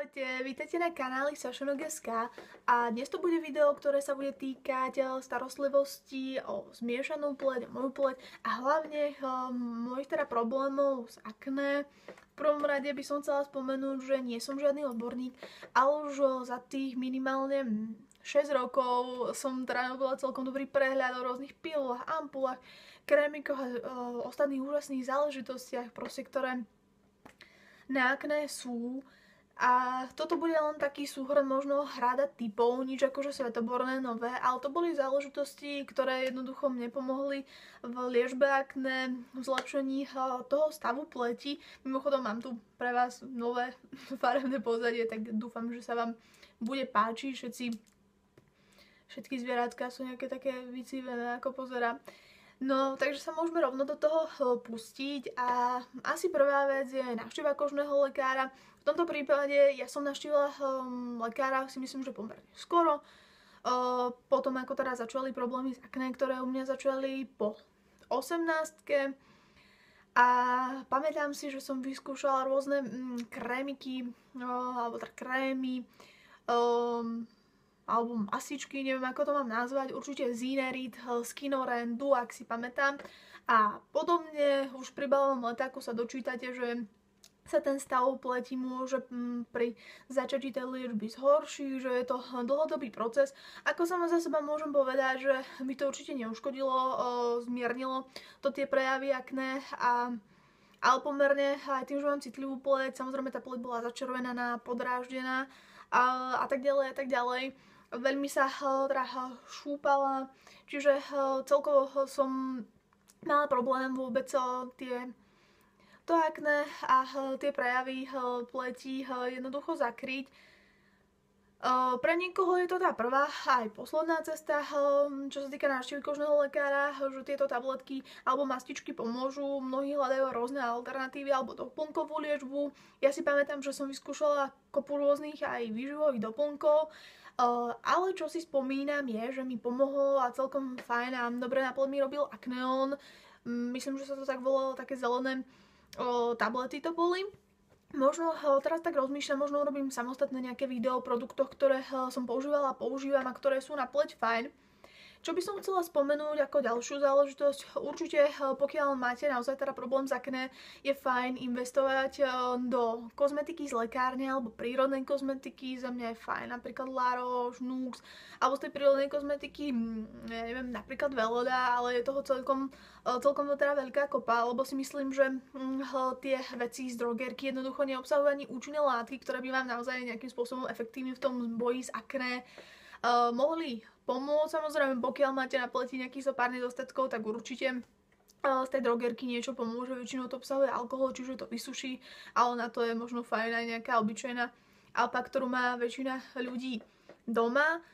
Ahojte, vítajte na kanáli Sašanog.sk a dnes to bude video, ktoré sa bude týkať starostlivosti o zmiešanú pleť, o moju pleť a hlavne mojich teda problémov s akné. V prvom rade by som chcela spomenúť, že nie som žiadny odborník, ale už za tých minimálne 6 rokov som teda robila celkom dobrý prehľad o rôznych pilulách, ampulách, krémikoch a ostatných úžasných záležitostiach, proste, ktoré na akné sú. A toto bude len taký súhrn možno hrada typov, nič akože svetoborné nové, ale to boli záležitosti, ktoré jednoducho mne pomohli v liečbe akné, v zlepšení toho stavu pleti. Mimochodom mám tu pre vás nové farebné pozadie, tak dúfam, že sa vám bude páčiť. Všetky zvieratka sú nejaké také vycívené, ako pozerám. No, takže sa môžeme rovno do toho pustiť a asi prvá vec je návšteva kožného lekára. V tomto prípade ja som navštívila lekára, si myslím, že pomerne skoro. Potom ako teda začali problémy s akné, ktoré u mňa začali po 18-ke. A pamätám si, že som vyskúšala rôzne krémiky, alebo teda krémy, alebo masičky, neviem ako to mám nazvať, určite Zinerit, Skinoren, Duax si pamätám. A podobne už pri balovom letáku sa dočítate, že sa ten stav pleti môže pri začatí tej liečby zhoršiť, že je to dlhodobý proces. Ako sama za seba môžem povedať, že mi to určite neuškodilo, zmiernilo to tie prejavy akné, ale pomerne aj tým, že mám citlivú pleť, samozrejme tá pleť bola začervenaná, podráždená a tak ďalej a tak ďalej. Veľmi sa teda šúpala, čiže celkovo som mala problém vôbec to akné a tie prejavy pleti jednoducho zakryť. Pre niekoho je to tá prvá aj posledná cesta, čo sa týka návštevy kožného lekára, že tieto tabletky alebo mastičky pomôžu. Mnohí hľadajú rôzne alternatívy alebo doplnkovú liečbu. Ja si pamätám, že som vyskúšala kopu rôznych aj výživových doplnkov, ale čo si spomínam je, že mi pomohol a celkom fajn a dobre na pleť mi robil Acneon. Myslím, že sa to tak volalo, také zelené tablety to boli. Možno teraz tak rozmýšľam, možno urobím samostatné nejaké video o produktoch, ktoré som používala a používam a ktoré sú na pleť fajn. Čo by som chcela spomenúť ako ďalšiu záležitosť, určite pokiaľ máte naozaj teda problém s akné, je fajn investovať do kozmetiky z lekárne alebo prírodnej kozmetiky. Za mňa je fajn napríklad La Roche, Nux, alebo z tej prírodnej kozmetiky, ja neviem, napríklad Veloda, ale je toho celkom teda veľká kopa, lebo si myslím, že tie veci z drogerky jednoducho neobsahujú ani účinné látky, ktoré by vám naozaj nejakým spôsobom efektívne v tom boji s akné mohli pomôcť. Samozrejme, pokiaľ máte na pleti nejakých pár nedostatkov, tak určite z tej drogerky niečo pomôže. Väčšinou to obsahuje alkohol, čiže to vysuší, ale na to je možno fajn aj nejaká obyčajná alpa, ktorú má väčšina ľudí doma.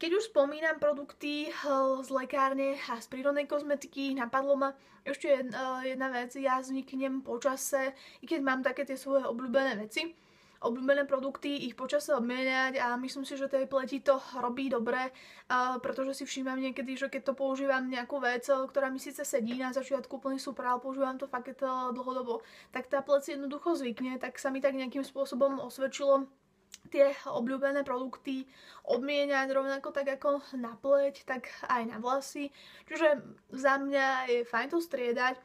Keď už spomínam produkty z lekárne a z prírodnej kozmetiky, napadlo ma ešte jedna vec. Ja zvyknem počase, i keď mám také tie svoje obľúbené veci, obľúbené produkty, ich počase obmieniať a myslím si, že tej pleti to robí dobre, pretože si všímam niekedy, že keď to používam nejakú vec, ktorá mi síce sedí na začiatku úplne super, ale používam to fakt dlhodobo, tak tá pleť si jednoducho zvykne, tak sa mi tak nejakým spôsobom osvedčilo tie obľúbené produkty obmieniať rovnako tak ako na pleť, tak aj na vlasy. Čiže za mňa je fajn to striedať.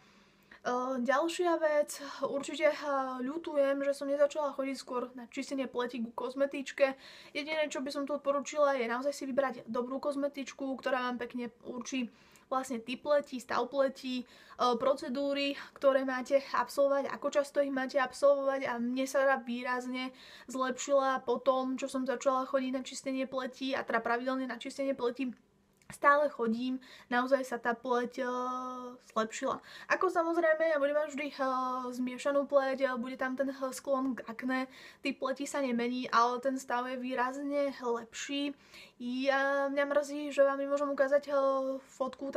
Ďalšia vec, určite ľutujem, že som nezačala chodiť skôr na čistenie pleti ku kozmetičke. Jediné, čo by som tu odporúčila, je naozaj si vybrať dobrú kozmetičku, ktorá vám pekne určí vlastne typ pleti, stav pleti, procedúry, ktoré máte absolvovať, ako často ich máte absolvovať a mne sa výrazne zlepšila po tom, čo som začala chodiť na čistenie pleti a teda pravidelne na čistenie pleti stále chodím, naozaj sa tá pleť zlepšila. Ako samozrejme, ja budem mať vždy zmiešanú pleť, bude tam ten sklon k akné, typ pleti sa nemení, ale ten stav je výrazne lepší. Mňa mrzí, že vám nemôžem ukázať fotku,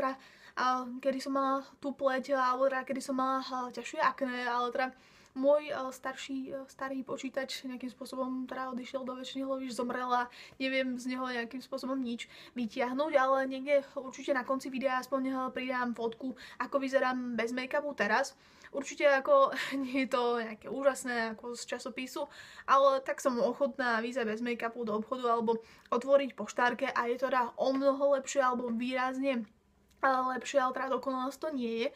kedy som mala tú pleť, alebo kedy som mala ťažšie akné, ale teda môj starý počítač nejakým spôsobom teda odišiel do väčšiny hlavy, zomrel a neviem z neho nejakým spôsobom nič vytiahnuť, ale niekde určite na konci videa aspoň pridám fotku, ako vyzerám bez make-upu teraz. Určite ako nie je to nejaké úžasné ako z časopisu, ale tak som ochotná vyzať bez make-upu do obchodu alebo otvoriť poštárke a je to teda o mnoho lepšie alebo výrazne lepšie, ale teda dokonalosť to nie je.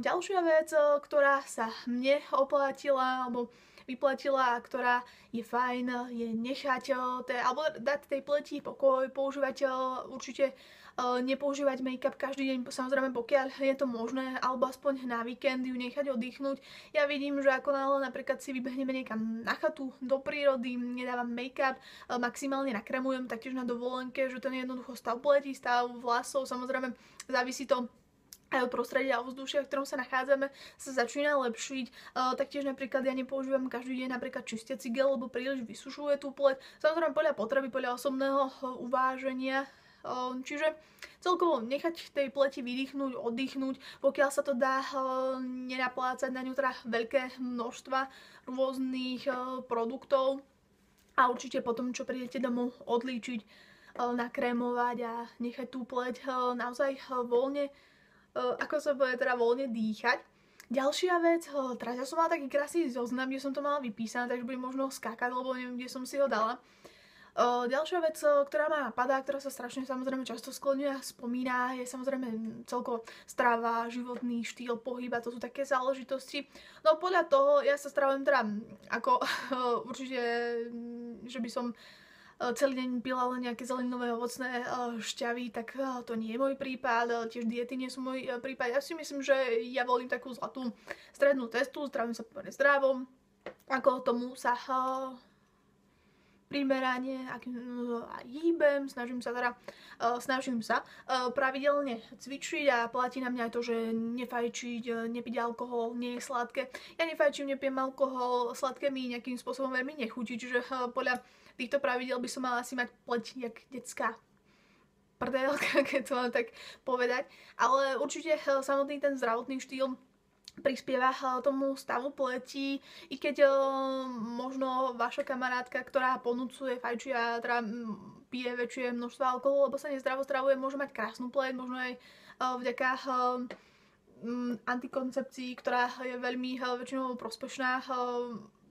Ďalšia vec, ktorá sa mne oplatila alebo vyplatila a ktorá je fajn, je nechať alebo dať tej pleti pokoj, používať určite nepoužívať make-up každý deň, samozrejme pokiaľ je to možné, alebo aspoň na víkend ju nechať oddychnúť. Ja vidím, že ako náhle napríklad si vybehneme niekam na chatu, do prírody, nedávam make-up, maximálne nakremujem, taktiež na dovolenke, že ten jednoducho stav pleti, stav vlasov, samozrejme závisí to aj od prostredia a ovzdušia, v ktorom sa nachádzame, sa začína lepšiť. Taktiež napríklad ja nepoužívam každý deň napríklad čistiaci gel, lebo príliš vysušuje tú pleť. Samozrejme podľa potreby, podľa osobného uváženia. Čiže celkovo nechať tej pleti vydýchnuť, oddychnúť, pokiaľ sa to dá, nenaplácať na ňu teda veľké množstva rôznych produktov a určite potom, čo prídete domov, odlíčiť, nakrémovať a nechať tú pleť naozaj voľne, ako sa bude teda voľne dýchať. Ďalšia vec, teraz ja som mala taký krásny zoznam, kde som to mala vypísané, takže budem možno skákať, lebo neviem, kde som si ho dala. Ďalšia vec, ktorá ma napadá, ktorá sa strašne samozrejme často skloňuje a spomína, je samozrejme celkovo strava, životný štýl, pohyb a to sú také záležitosti. No podľa toho ja sa stravujem teda ako určite, že by som celý deň pila len nejaké zelenové ovocné šťavy, tak to nie je môj prípad, tiež diety nie sú môj prípad. Ja si myslím, že ja volím takú zlatú strednú cestu, zdravím sa pomerne zdravo, ako tomu sa primerane hýbem, snažím sa pravidelne cvičiť a platí na mňa aj to, že nefajčiť, nepiť alkohol, nie je sladké. Ja nefajčím, nepijem alkohol, sladké mi nejakým spôsobom veľmi nechutí, čiže podľa týchto pravidel by som mala asi mať pleť jak detská prdelka, keď to mám tak povedať. Ale určite samotný ten zdravotný štýl prispieva tomu stavu pleti, i keď možno vaša kamarátka, ktorá ponúcuje, fajčí a teda pije väčšie množstvo alkoholu, lebo sa nezdravo stravuje, môže mať krásnu pleť, možno aj vďaka antikoncepcii, ktorá je veľmi väčšinou prospešná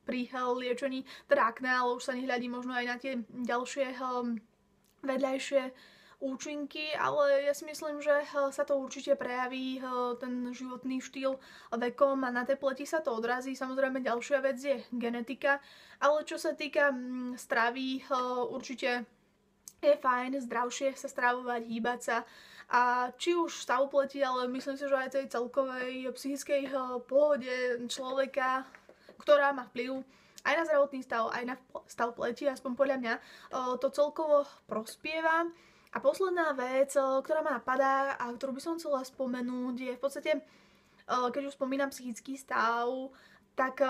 pri liečení teda akné, ale už sa nehľadí možno aj na tie ďalšie vedľajšie účinky, ale ja si myslím, že sa to určite prejaví, ten životný štýl vekom a na tej pleti sa to odrazí. Samozrejme ďalšia vec je genetika, ale čo sa týka stravy, určite je fajn zdravšie sa stravovať, hýbať sa a či už stavu pleti, ale myslím si, že aj tej celkovej psychickej pohode človeka, ktorá má vplyv aj na zdravotný stav, aj na stav pleti, aspoň podľa mňa, to celkovo prospieva. A posledná vec, ktorá ma napadá a ktorú by som chcela spomenúť, je v podstate, keď už spomínam psychický stav, tak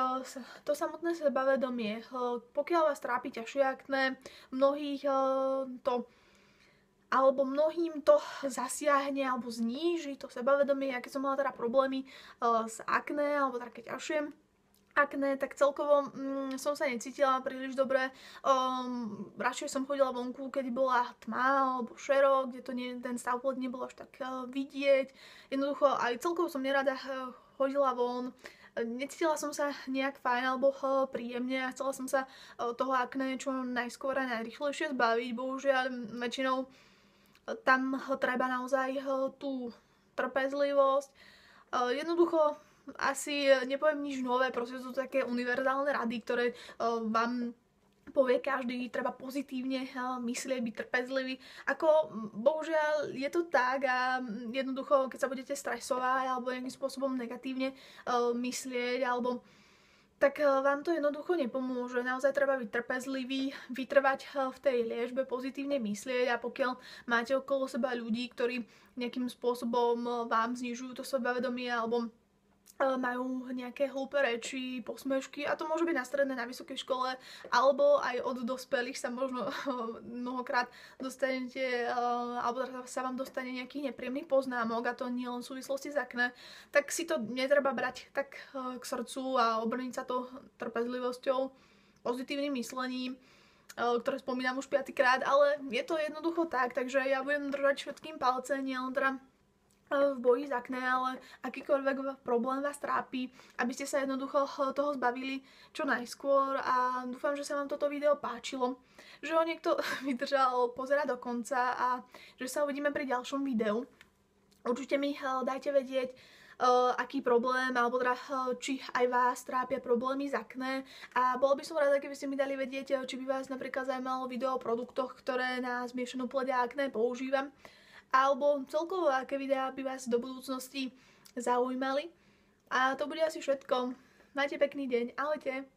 to samotné sebavedomie. Pokiaľ vás trápi ťažšie akné, mnohých mnohým to zasiahne alebo zníži to sebavedomie. Ja keď som mala teda problémy s akné alebo také ťažšie akné, tak celkovo som sa necítila príliš dobre. Radšej som chodila vonku, keď bola tma alebo šero, kde to ten stav pleti nebolo až tak vidieť. Jednoducho aj celkovo som nerada chodila von. Necítila som sa nejak fajn alebo príjemne a chcela som sa toho akné čo najskôr a najrychlejšie zbaviť. Bohužiaľ väčšinou tam treba naozaj tú trpezlivosť. Jednoducho asi nepoviem nič nové, proste sú to také univerzálne rady, ktoré vám povie každý, treba pozitívne myslieť, byť trpezlivý. Ako bohužiaľ je to tak a jednoducho, keď sa budete stresovať alebo nejakým spôsobom negatívne myslieť, alebo tak vám to jednoducho nepomôže. Naozaj treba byť trpezlivý, vytrvať v tej liečbe, pozitívne myslieť a pokiaľ máte okolo seba ľudí, ktorí nejakým spôsobom vám znižujú to sebavedomie alebo majú nejaké hlúpe reči, posmešky a to môže byť na strednej, na vysokej škole alebo aj od dospelých sa možno mnohokrát dostanete alebo sa vám dostane nejaký nepríjemný poznámok a to nie len v súvislosti s akné, tak si to netreba brať tak k srdcu a obrniť sa to trpezlivosťou, pozitívnym myslením, ktoré spomínam už 5-krát, ale je to jednoducho tak, takže ja budem držať všetkým palce, nielen teda v boji s akné, ale akýkoľvek problém vás trápi, aby ste sa jednoducho toho zbavili čo najskôr a dúfam, že sa vám toto video páčilo, že ho niekto vydržal pozerať do konca a že sa uvidíme pri ďalšom videu. Určite mi dajte vedieť, aký problém, alebo teda, či aj vás trápia problémy z akné a bolo by som rada, keby ste mi dali vedieť, či by vás napríklad zaujímalo video o produktoch, ktoré na zmiešanú pleť a akné používam, alebo celkovo aké videá by vás do budúcnosti zaujímali. A to bude asi všetko. Majte pekný deň. Ahojte.